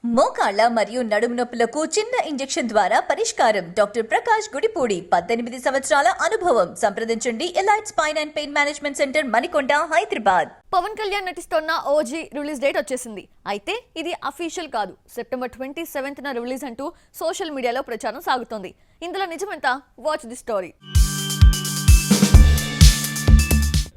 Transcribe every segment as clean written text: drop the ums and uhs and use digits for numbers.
మోకాళ్ల మరియు నడుము నొప్పులకు చిన్న ఇంజెక్షన్ ద్వారా పరిష్కారం. డాక్టర్ ప్రకాష్ గుడిపూడి, 18 సంవత్సరాల అనుభవం. సంప్రదించండి elite spine and pain management centre, Manikonda, Hyderabad. Pavan Kalyan నటిస్తున్న ఓజీ రిలీజ్ డేట్ వచ్చేసింది. అయితే ఇది అఫీషియల్ కాదు. సెప్టెంబర్ 27న రిలీజ్ అంటూ సోషల్ మీడియాలో ప్రచారం సాగుతోంది. ఇందులో నిజమెంత? Watch the story.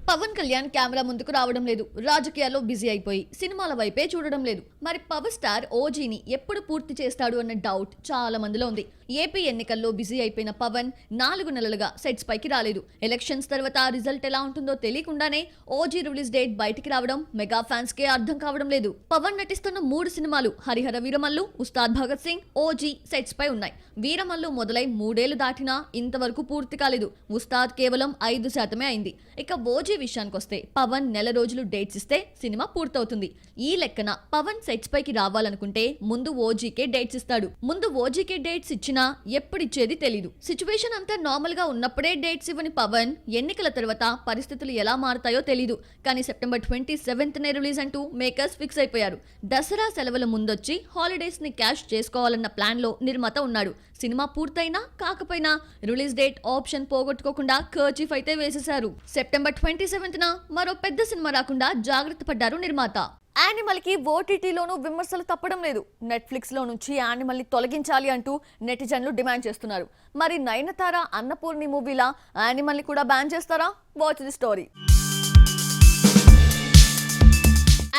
Pavan Kalyan camera ముందుకు రావడం లేదు, రాజకీయాల్లో బిజీ అయిపోయి సినిమాల వైపే చూడడం లేదు. మరి పవర్ స్టార్ ఓజీని ఎప్పుడు పూర్తి చేస్తాడు అన్న డౌట్ చాలా మందిలో ఉంది. ఏపీ ఎన్నికల్లో బిజీ అయిపోయిన పవన్ 4 నెలలుగా సెట్స్ పైకి రాలేదు. ఎలక్షన్స్ తర్వాత రిజల్ట్ ఎలా ఉంటుందో తెలియకుండానే ఓజీ రిలీజ్ డేట్ బయటికి రావడం మెగా ఫ్యాన్స్ కే అర్థం కావడం లేదు. పవన్ నటిస్తున్న 3 సినిమాలు హరిహర వీరమల్లు, ఉస్తాద్ భగత్ సింగ్, ఓజీ సెట్స్ పై ఉన్నాయి. వీరమల్లు మొదలై 3 ఏళ్లు దాటినా ఇంతవరకు పూర్తి కాలేదు. ఉస్తాద్ కేవలం 5% అయింది. ఇక ఓజీ విషయానికి వస్తే పవన్ నెల రోజులు డేట్స్ ఇస్తే సినిమా పూర్తవుతుంది. ఈ లెక్కన పవన్ సెట్స్ పైకి రావాలనుకుంటే ముందు ఓజీకే డేట్స్ ఇస్తాడు. ముందు ఓజీకే డేట్స్ ఇచ్చినా ఎప్పుడిచ్చేది తెలీదు. సిచ్యువేషన్ అంతా నార్మల్ గా ఉన్నప్పుడే డేట్స్ ఇవ్వని పవన్ ఎన్నికల తర్వాత పరిస్థితులు ఎలా మారుతాయో తెలీదు. కానీ సెప్టెంబర్ 27నే రిలీజ్ అంటూ మేకర్స్ ఫిక్స్ అయిపోయారు. దసరా సెలవుల ముందొచ్చి హాలిడేస్ ని క్యాష్ చేసుకోవాలన్న ప్లాన్ లో నిర్మాత ఉన్నాడు. సినిమా పూర్తయినా కాకపోయినా రిలీజ్ డేట్ ఆప్షన్ పోగొట్టుకోకుండా కర్చీఫ్ అయితే వేసేశారు. సెప్టెంబర్ 27న మరో పెద్ద సినిమా రాకుండా జాగ్రత్త పడ్డారు నిర్మాత. యానిమల్ కి ఓటీటీలోనూ విమర్శలు తప్పడం లేదు. నెట్ఫ్లిక్స్ లో నుంచి యానిమల్ ని తొలగించాలి అంటూ నెటిజన్లు డిమాండ్ చేస్తున్నారు. మరి నయనతార అన్నపూర్ణి మూవీలా యానిమల్ ని కూడా బ్యాన్ చేస్తారా? Watch the story.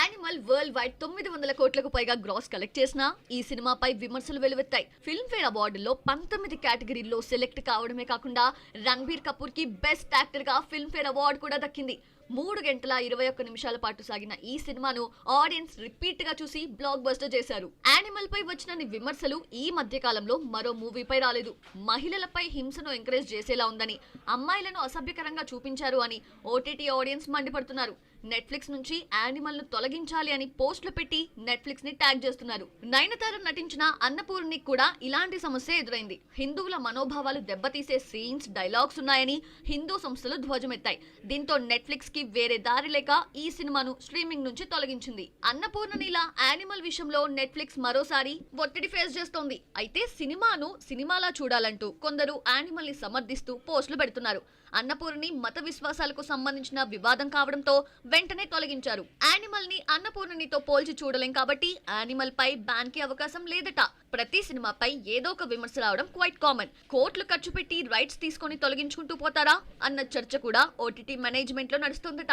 Animal world wide 900 కోట్లకు పైగా గ్రాస్ కలెక్ట్ చేసినా ఈ సినిమాపై విమర్శలు వెలువెత్తాయి. ఫిల్మ్ఫేర్ అవార్డుల్లో 19 కేటగిరీల్లో సెలెక్ట్ కావడమే కాకుండా రణబీర్ కపూర్ కి బెస్ట్ యాక్టర్ గా ఫిల్మ్ఫేర్ అవార్డు కూడా దక్కింది. 3 గంటల 21 నిమిషాల పాటు సాగిన ఈ సినిమాను ఆడియన్స్ రిపీట్ గా చూసి బ్లాక్ బస్టర్ చేశారు. యానిమల్ పై వచ్చిన విమర్శలు ఈ మధ్య కాలంలో మరో మూవీపై రాలేదు. మహిళలపై హింసను ఎంకరేజ్ చేసేలా ఉందని, అమ్మాయిలను అసభ్యకరంగా చూపించారు అని ఓటీటీ ఆడియన్స్ మండిపడుతున్నారు. నెట్ఫ్లిక్స్ నుంచి యానిమల్ ను తొలగించాలి అని పోస్టులు పెట్టి నెట్ఫ్లిక్స్ ని ట్యాగ్ చేస్తున్నారు. నయనతార నటించిన అన్నపూర్ణి కూడా ఇలాంటి సమస్య ఎదురైంది. హిందువుల మనోభావాలు దెబ్బతీసే సీన్స్, డైలాగ్స్ ఉన్నాయని హిందూ సంస్థలు ధ్వజమెత్తాయి. దీంతో నెట్ఫ్లిక్స్ కి వేరే దారి లేక ఈ సినిమాను స్ట్రీమింగ్ నుంచి తొలగించింది. అన్నపూర్ణనిలా యానిమల్ విషయంలో నెట్ఫ్లిక్స్ మరోసారి ఒత్తిడి ఫేస్ చేస్తోంది. అయితే సినిమాను సినిమాలా చూడాలంటూ కొందరు యానిమల్ ని సమర్థిస్తూ పోస్టులు పెడుతున్నారు. అన్నపూర్ణి మత విశ్వాసాలకు సంబంధించిన వివాదం కావడంతో వెంటనే తొలగించారు. యానిమల్ ని అన్నపూర్ణితో పోల్చి చూడలేం కాబట్టి యానిమల్ పై బ్యాన్ కి అవకాశం లేదట. ప్రతి సినిమాపై ఏదో ఒక విమర్శ రావడం క్వైట్ కామన్. కోట్లు ఖర్చు పెట్టి రైట్స్ తీసుకొని తొలగించుకుంటూ పోతారా అన్న చర్చ కూడా ఓటీటీ మేనేజ్మెంట్ లో నడుస్తుందట.